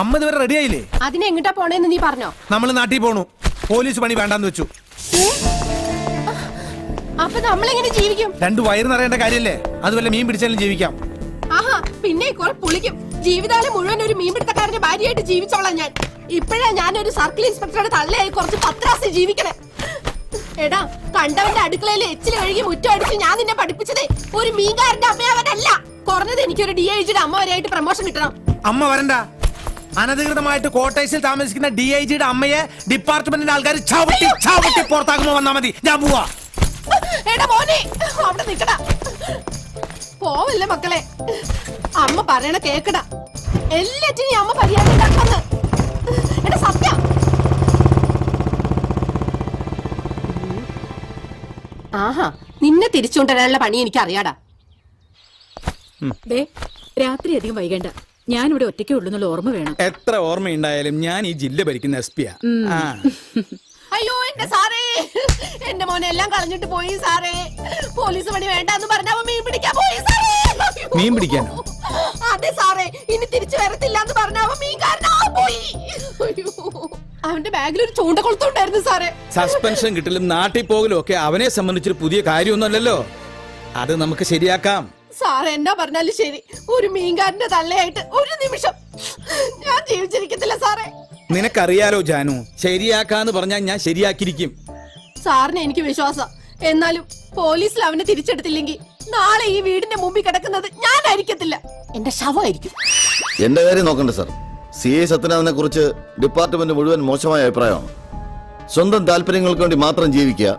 അമ്മ ഇതുവരെ റെഡി ആയില്ലേ? അതിനെ എങ്ങോട്ടാ പോണേന്ന് നീ പറഞ്ഞോ? നമ്മൾ നാട്ടിൽ പോണു. പോലീസ് പണി വേണ്ടാന്ന് വെച്ചു. അപ്പൊ നമ്മളെങ്ങനെ ജീവിക്കും? 2 വയറ് നിറയേണ്ട കാര്യല്ലേ? അതുവല്ല മീൻ പിടിച്ചാലും ജീവിക്കാം. ആഹാ, പിന്നെ കുറെ പുളിക്കും. ജീവിതകാലം മുഴുവൻ ഒരു മീൻപിടുത്തക്കാരന്റെ ഭാര്യയായിട്ട് ജീവിച്ചോളാം ഞാൻ. ഇപ്പഴാ ഞാനൊരു സർക്കിൾ ഇൻസ്പെക്ടറുടെ തള്ളയായി കുറച്ച് പത്രാസ് ജീവിക്കണേ. എടാ, കണ്ടവന്റെ അടുക്കളയിൽ എച്ചിൽ കഴുകി മുറ്റം അടിച്ച് ഞാൻ നിന്നെ പഠിപ്പിച്ചതേ ഒരു മീൻകാരന്റെ അമ്മയവനല്ല. കുറഞ്ഞത് എനിക്കൊരു DIGയുടെ അമ്മ വരെയായിട്ട് പ്രമോഷൻ കിട്ടണം. അമ്മ വരണ്ട. അനധികൃതമായിട്ട് കോട്ടേഴ്സിൽ താമസിക്കുന്ന DIGയുടെ അമ്മയെ ഡിപ്പാർട്ട്മെന്റിന്റെ ആൾക്കാർ ചവിട്ടി ചവിട്ടി പുറത്താക്കുമ്പോ വന്നാ മതി. ഞാൻ പോവാ. എടാ മോനെ, അവിടെ നിക്കടാ. പോവല്ലേ മക്കളെ, അമ്മ പറയണ കേക്കട. എല്ലാറ്റിനും അമ്മ പരിഹാരം ഉണ്ടാക്കുന്നു. എടാ സത്യ, ആഹാ, നിന്നെ തിരിച്ചുകൊണ്ടുവരാനുള്ള പണി എനിക്ക് അറിയാടാ. രാത്രി അധികം വൈകണ്ട. ഞാനിവിടെ ഒറ്റയ്ക്കേ ഉള്ളൂന്നുള്ള ഓർമ്മ വേണം. എത്ര ഓർമ്മയുണ്ടായാലും ഞാൻ ഈ ജില്ല ഭരിക്കുന്ന SP യാ. അയ്യോ എന്റെ സാറേ, എന്റെ മോനെ എല്ലാം കളഞ്ഞിട്ട് പോയി സാറേ. പോലീസ് പണി വേണ്ടെന്ന് പറഞ്ഞ മീൻ പിടിക്കാൻ പോയി സാറേ. മീൻ പിടിക്കാനോ? അതെ സാറേ, ഇനി തിരിച്ചു വരത്തില്ല എന്ന് പറഞ്ഞ അവൻ മീൻകാരനാ പോയി. അവന്റെ ബാഗിൽ ഒരു ചൂണ്ടക്കൊളുത്തുണ്ടായിരുന്നു സാറേ. സസ്പെൻഷൻ കിട്ടലും നാട്ടിൽ പോകലും ഒക്കെ അവനെ സംബന്ധിച്ചൊരു പുതിയ കാര്യമൊന്നുമല്ലല്ലോ. അത് നമുക്ക് ശരിയാക്കാം. സാറ് എന്നാ പറഞ്ഞാലും ശരി, ഒരു മീൻകാരന്റെ തള്ളയായിട്ട് ഒരു നിമിഷം ഞാൻ ജീവിച്ചിരിക്കത്തില്ല സാറേ. നിനക്കറിയാലോ ജാനു, ശരിയാക്കാന്ന് പറഞ്ഞാൽ ഞാൻ ശരിയാക്കിയിരിക്കും. സാറിന് എനിക്ക് വിശ്വാസം. എന്നാലും പോലീസിൽ അവനെ തിരിച്ചെടുത്തില്ലെങ്കിൽ നാളെ ഈ വീടിന്റെ മുമ്പിൽ കിടക്കുന്നത് ഞാനായിരിക്കത്തില്ല, എന്റെ ശവമായിരിക്കും. എന്റെ കാര്യം നോക്കണ്ട സാർ. CI സത്യനാഥനെ കുറിച്ച് ഡിപ്പാർട്ട്മെന്റ് മുഴുവൻ മോശമായ അഭിപ്രായമാണ്. സ്വന്തം താല്പര്യങ്ങൾക്ക് വേണ്ടി മാത്രം ജീവിക്കുക,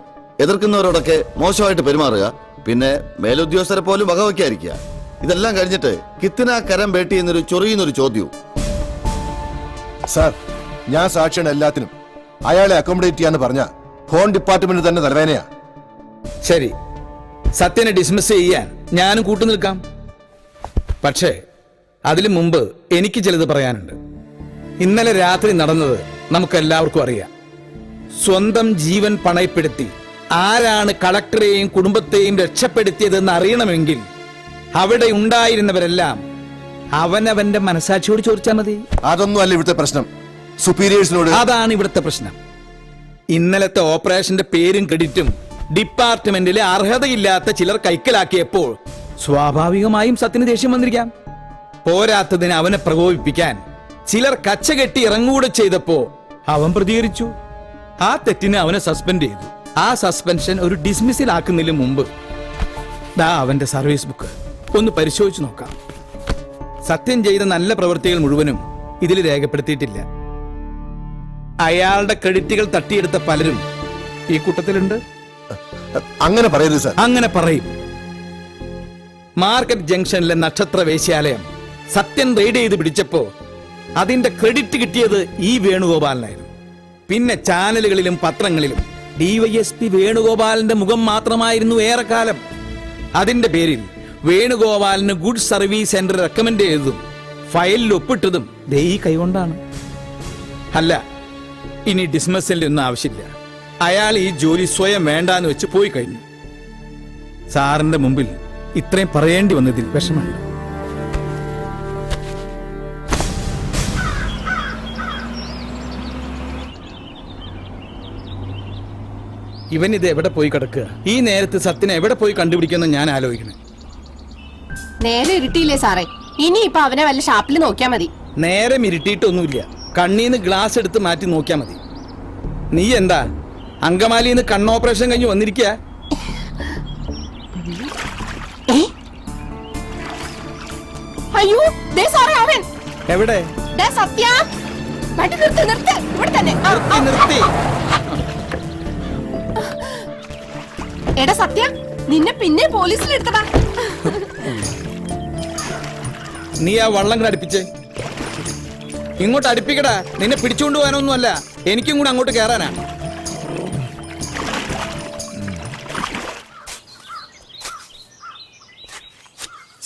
എതിർക്കുന്നവരോടൊക്കെ മോശമായിട്ട് പെരുമാറുക, പിന്നെ മേലുദ്യോഗസ്ഥരെ പോലും വകവയ്ക്കാതിരിക്കുക. ഇതെല്ലാം കഴിഞ്ഞിട്ട് കിത്തിന കരം ബേട്ടി എന്നൊരു ചൊറിയുന്നൊരു ചോദ്യവും. സാർ, ഞാൻ സാക്ഷിയാണ് എല്ലാത്തിനും. അയാളെ അക്കോമഡേറ്റ് ചെയ്യാന്ന് പറഞ്ഞ ഹോം ഡിപ്പാർട്ട്മെന്റ് തന്നെ തലവേനയാ. ശരി, സത്യനെ ഡിസ്മിസ് ചെയ്യാൻ ഞാനും കൂട്ടു നിൽക്കാം. പക്ഷേ അതിനു മുമ്പ് എനിക്ക് ചിലത് പറയാനുണ്ട്. ഇന്നലെ രാത്രി നടന്നത് നമുക്കെല്ലാവർക്കും അറിയാം. സ്വന്തം ജീവൻ പണയപ്പെടുത്തി ആരാണ് കളക്ടറെയും കുടുംബത്തെയും രക്ഷപ്പെടുത്തിയതെന്ന് അറിയണമെങ്കിൽ അവിടെ ഉണ്ടായിരുന്നവരെല്ലാം അവനവന്റെ മനസാക്ഷിയോട് ചോദിച്ചാൽ മതി. അതൊന്നും അല്ല ഇവിടുത്തെ പ്രശ്നം. സുപ്പീരിയേഴ്സിനോട്. അതാണ് ഇവിടുത്തെ പ്രശ്നം. ഇന്നലത്തെ ഓപ്പറേഷന്റെ പേരും ക്രെഡിറ്റും ഡിപ്പാർട്ട്മെന്റിലെ അർഹതയില്ലാത്ത ചിലർ കൈക്കലാക്കിയപ്പോൾ സ്വാഭാവികമായും സത്യന് ദേഷ്യം വന്നിരിക്കാം. പോരാത്തതിന് അവനെ പ്രകോപിപ്പിക്കാൻ ചിലർ കച്ചകെട്ടി ഇറങ്ങൂടെ ചെയ്തപ്പോ അവൻ പ്രതികരിച്ചു. ആ തെറ്റിന് അവനെ സസ്പെൻഡ് ചെയ്തു. ആ സസ്പെൻഷൻ ഒരു ഡിസ്മിസിൽ ആക്കുന്നതിന് മുമ്പ് ദാ അവന്റെ സർവീസ് ബുക്ക് ഒന്ന് പരിശോധിച്ചു നോക്കാം. സത്യം ചെയ്ത നല്ല പ്രവൃത്തികൾ മുഴുവനും ഇതിൽ രേഖപ്പെടുത്തിയിട്ടില്ല. അയാളുടെ ക്രെഡിറ്റുകൾ തട്ടിയെടുത്ത പലരും ഈ കൂട്ടത്തിലുണ്ട്. അങ്ങനെ പറയരുത് സാർ. അങ്ങനെ പറയും. മാർക്കറ്റ് ജംഗ്ഷനിലെ നക്ഷത്ര വേശ്യാലയം സത്യൻ റെയ്ഡ് ചെയ്ത് പിടിച്ചപ്പോ അതിന്റെ ക്രെഡിറ്റ് കിട്ടിയത് ഈ വേണുഗോപാലിനായിരുന്നു. പിന്നെ ചാനലുകളിലും പത്രങ്ങളിലും DYSP വേണുഗോപാലിന്റെ മുഖം മാത്രമായിരുന്നു ഏറെക്കാലം. അതിന്റെ പേരിൽ വേണുഗോപാലിന് ഗുഡ് സർവീസ് സെന്റർ റെക്കമെൻഡ് ചെയ്തതും ഫയലിൽ ഒപ്പിട്ടതും ഈ കൈകൊണ്ടാണ്. അല്ല, ഇനി ഡിസ്മിസലിനൊന്നും ആവശ്യമില്ല. അയാൾ ഈ ജോലി സ്വയം വേണ്ടാന്ന് വെച്ച് പോയി കഴിഞ്ഞു. സാറിന്റെ മുമ്പിൽ ഇത്രയും പറയേണ്ടി വന്നതിൽ വിഷമമുണ്ട്. ഇവൻ ഇത് എവിടെ പോയി കിടക്കുക? ഈ നേരത്ത് സത്യനെ എവിടെ പോയി കണ്ടുപിടിക്കുന്ന ഞാൻ ആലോചിക്കണം. നേരെ ഇരുട്ടിയില്ലേ സാറേ, ഇനി ഇപ്പൊ അവനെ വല്ല ഷാപ്പിൽ നോക്കിയാ മതി. നേരെ മിരിട്ടിയിട്ടൊന്നുമില്ല, കണ്ണീന്ന് ഗ്ലാസ് എടുത്ത് മാറ്റി നോക്കിയാ മതി. നീ എന്താ അങ്കമാലിന്ന് കണ്ണോപ്പറേഷൻ കഴിഞ്ഞ് വന്നിരിക്കുക? അയ്യോ ദേ സാറേ അവൻ. എവിടെ? ദേ സത്യ, വണ്ടി നിർത്ത് നിർത്ത്, ഇവിടെ തന്നെ. നിർത്തി. എടാ സത്യ, നിന്നെ പിന്നെ പോലീസിൽ എടുത്തടാ. നീ ആ വള്ളം കൂടെ അടുപ്പിച്ചേ. ഇങ്ങോട്ട് അടുപ്പിക്കടാ. നിന്നെ പിടിച്ചുകൊണ്ട് പോകാനൊന്നും അല്ല, എനിക്കും കൂടെ അങ്ങോട്ട് കയറാനാ.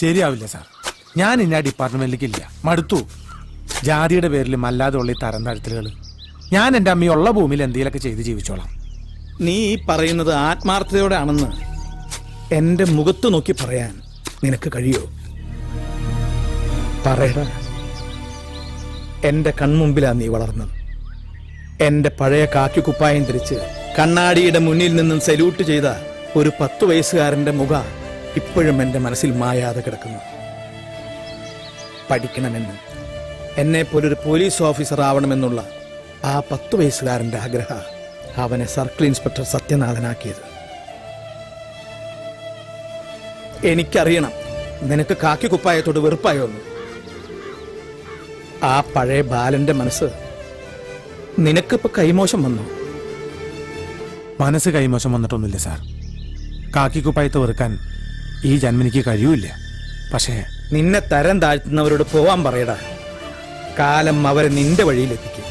ശരിയാവില്ല സാർ. ഞാൻ ഇന്ന ഡിപ്പാർട്ട്മെന്റിലേക്ക് ഇല്ല, മടുത്തു. ജാതിയുടെ പേരിലും അല്ലാതെ ഉള്ള ഈ തരം താഴ്ത്തലുകൾ. ഞാൻ എൻ്റെ അമ്മയുള്ള ഭൂമിയിൽ എന്തെങ്കിലുമൊക്കെ ചെയ്ത് ജീവിച്ചോളാം. നീ ഈ പറയുന്നത് ആത്മാർത്ഥതയോടെ ആണെന്ന് എന്റെ മുഖത്ത് നോക്കി പറയാൻ നിനക്ക് കഴിയോ? പറയടാ. എന്റെ കൺമുമ്പിലാണ് നീ വളർന്നത്. എന്റെ പഴയ കാക്കി കുപ്പായം ധരിച്ച് കണ്ണാടിയുടെ മുന്നിൽ നിന്നും സല്യൂട്ട് ചെയ്ത ഒരു 10 വയസ്സുകാരന്റെ മുഖം ഇപ്പോഴും എന്റെ മനസ്സിൽ മായാതെ കിടക്കുന്നു. പഠിക്കണമെന്ന്, എന്നെ പോലൊരു പോലീസ് ഓഫീസർ ആവണമെന്നുള്ള ആ 10 വയസ്സുകാരന്റെ ആഗ്രഹം അവനെ സർക്കിൾ ഇൻസ്പെക്ടർ സത്യനാഥനാക്കിയത്. എനിക്കറിയണം നിനക്ക് കാക്കി കുപ്പായത്തോട് വെറുപ്പായോന്ന്. ആ പഴയ ബാലന്റെ മനസ്സ് നിനക്കിപ്പോ കൈമോശം വന്നു. മനസ്സ് കൈമോശം വന്നിട്ടൊന്നുമില്ല സാർ. കാക്കിക്കുപ്പായത്ത് വെറുക്കാൻ ഈ ജന്മനിക്ക് കഴിയൂല. പക്ഷേ നിന്നെ തരം താഴ്ത്തുന്നവരോട് പോവാൻ പറയടാ. കാലം അവരെ നിന്റെ വഴിയിലെത്തിക്കും.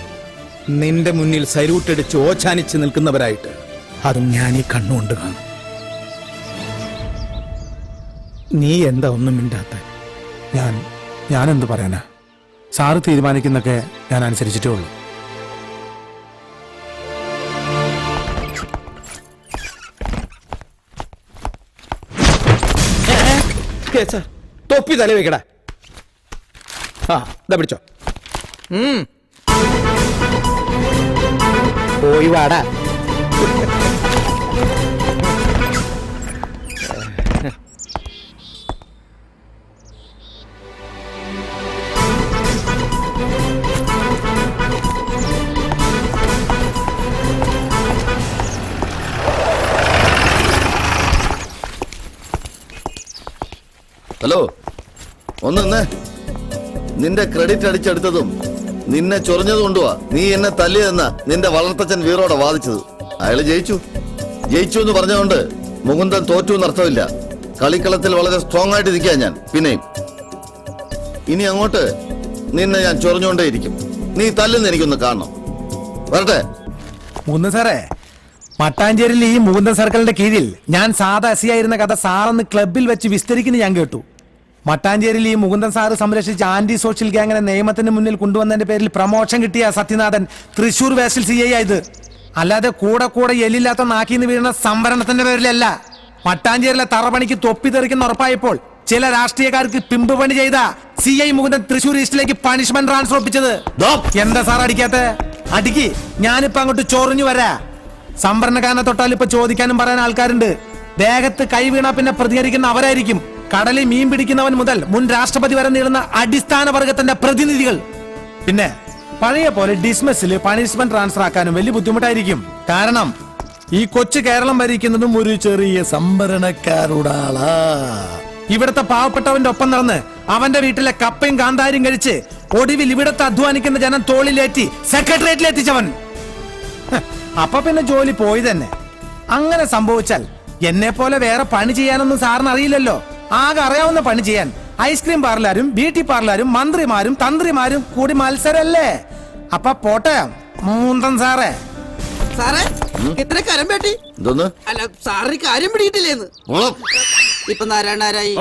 നിന്റെ മുന്നിൽ സല്യൂട്ടടിച്ച് ഓച്ചാനിച്ച് നിൽക്കുന്നവരായിട്ട് അതും ഞാൻ ഈ കണ്ണുകൊണ്ട് കാണും. നീ എന്താ ഒന്നും മിണ്ടാത്ത? ഞാൻ എന്ത് പറയാനാ? സാറ് തീരുമാനിക്കുന്നൊക്കെ ഞാൻ അനുസരിച്ചിട്ടേ ഉള്ളൂ. തൊപ്പി തല വെക്കടാ. ആ ഇതാ പിടിച്ചോ. പോയി വാടാ. ഹലോ, ഒന്ന് നിന്നേ. നിന്റെ ക്രെഡിറ്റ് അടിച്ചെടുത്തതും നിന്നെ ചൊറിഞ്ഞത് കൊണ്ടുവാ നീ എന്നെ തല്ലിയതെന്ന നിന്റെ വളർത്തച്ഛൻ വീറോടെ വാദിച്ചത്. അയാള് ജയിച്ചു എന്ന് പറഞ്ഞുകൊണ്ട് മുകുന്ദൻ തോറ്റു എന്നർത്ഥമില്ല. കളിക്കളത്തിൽ വളരെ സ്ട്രോങ് ആയിട്ട് ഇരിക്കുക ഞാൻ. പിന്നെയും ഇനി അങ്ങോട്ട് നിന്നെ ഞാൻ ചൊറിഞ്ഞുകൊണ്ടേയിരിക്കും. നീ തല്ലുന്ന എനിക്കൊന്ന് കാണണം. വരട്ടെ. മുകുന്ദൻ സാറേ, മട്ടാഞ്ചേരിയിൽ ഈ മുകുന്ദൻ സർക്കിളിന്റെ കീഴിൽ ഞാൻ സാധാ എസ് ആയിരുന്ന കഥ സാറന്ന് ക്ലബിൽ വെച്ച് വിസ്തരിക്കുന്ന ഞാൻ കേട്ടു. മട്ടാഞ്ചേരിയിൽ ഈ മുകുന്ദൻ സാറ് സംരക്ഷിച്ച ആന്റി സോഷ്യൽ ഗ്യാങ്ങിനെ നിയമത്തിന് മുന്നിൽ കൊണ്ടുവന്നതിന്റെ പേരിൽ പ്രമോഷൻ കിട്ടിയ സത്യനാഥൻ തൃശൂർ വേസ്റ്റിൽ CI ആയത്. അല്ലാതെ കൂടെ എല്ലില്ലാത്ത നാക്കിന്ന് വീഴുന്ന സംവരണത്തിന്റെ പേരിലല്ല. മട്ടാഞ്ചേരിയിലെ തറപണിക്ക് തൊപ്പി തെറിക്കുന്ന ഉറപ്പായപ്പോൾ ചില രാഷ്ട്രീയക്കാർക്ക് പിമ്പ് പണി ചെയ്ത CI മുകുന്ദൻ തൃശൂർ ഈസ്റ്റിലേക്ക് പണിഷ്മെന്റ് ട്രാൻസ്ഫർ ഒപ്പിച്ചത്. എന്താ സാർ അടിക്കാത്ത? അടിക്ക്, ഞാനിപ്പോ അങ്ങോട്ട് ചൊറിഞ്ഞു വരാ. സംവരണക്കാരനെ തൊട്ടാൽ ഇപ്പൊ ചോദിക്കാനും പറയാൻ ആൾക്കാരുണ്ട്. ദേഹത്ത് കൈ വീണാ പിന്നെ പ്രതികരിക്കുന്ന അവരായിരിക്കും. കടലിൽ മീൻ പിടിക്കുന്നവൻ മുതൽ മുൻ രാഷ്ട്രപതി വരെ നീളുന്ന അടിസ്ഥാന വർഗത്തിന്റെ പ്രതിനിധികൾ. പിന്നെ പഴയ പോലെ ഡിസ്മസില് പണിഷ്മെന്റ് ട്രാൻസ്ഫർ ആക്കാനും വലിയ ബുദ്ധിമുട്ടായിരിക്കും. കാരണം ഈ കൊച്ചു കേരളം ഭരിക്കുന്നതും ഒരു ചെറിയ സംഭരണക്കാരുടാളാ. ഇവിടുത്തെ പാവപ്പെട്ടവന്റെ ഒപ്പം നടന്ന് അവന്റെ വീട്ടിലെ കപ്പയും കാന്താരിയും കഴിച്ച് ഒടുവിൽ ഇവിടത്തെ അധ്വാനിക്കുന്ന ജനം തോളിലേറ്റി സെക്രട്ടേറിയറ്റിൽ എത്തിച്ചവൻ. അപ്പൊ പിന്നെ ജോലി പോയി തന്നെ. അങ്ങനെ സംഭവിച്ചാൽ എന്നെ പോലെ വേറെ പണി ചെയ്യാനൊന്നും സാറിന് അറിയില്ലല്ലോ. ആകെ അറിയാവുന്ന പണി ചെയ്യാൻ ഐസ്ക്രീം പാർലറും ബ്യൂട്ടി പാർലറും മന്ത്രിമാരും തന്ത്രിമാരും കൂടി മത്സരല്ലേ. അപ്പൊ പോട്ടെ മുകുന്ദൻ സാറേ. സാറേ, ഇത്ര കരം പേട്ടി എന്തോന്ന്? അല്ല സാറിന് കാര്യം പിടിയിട്ടില്ലേന്ന്. ഇപ്പൊ നാരായണാരായി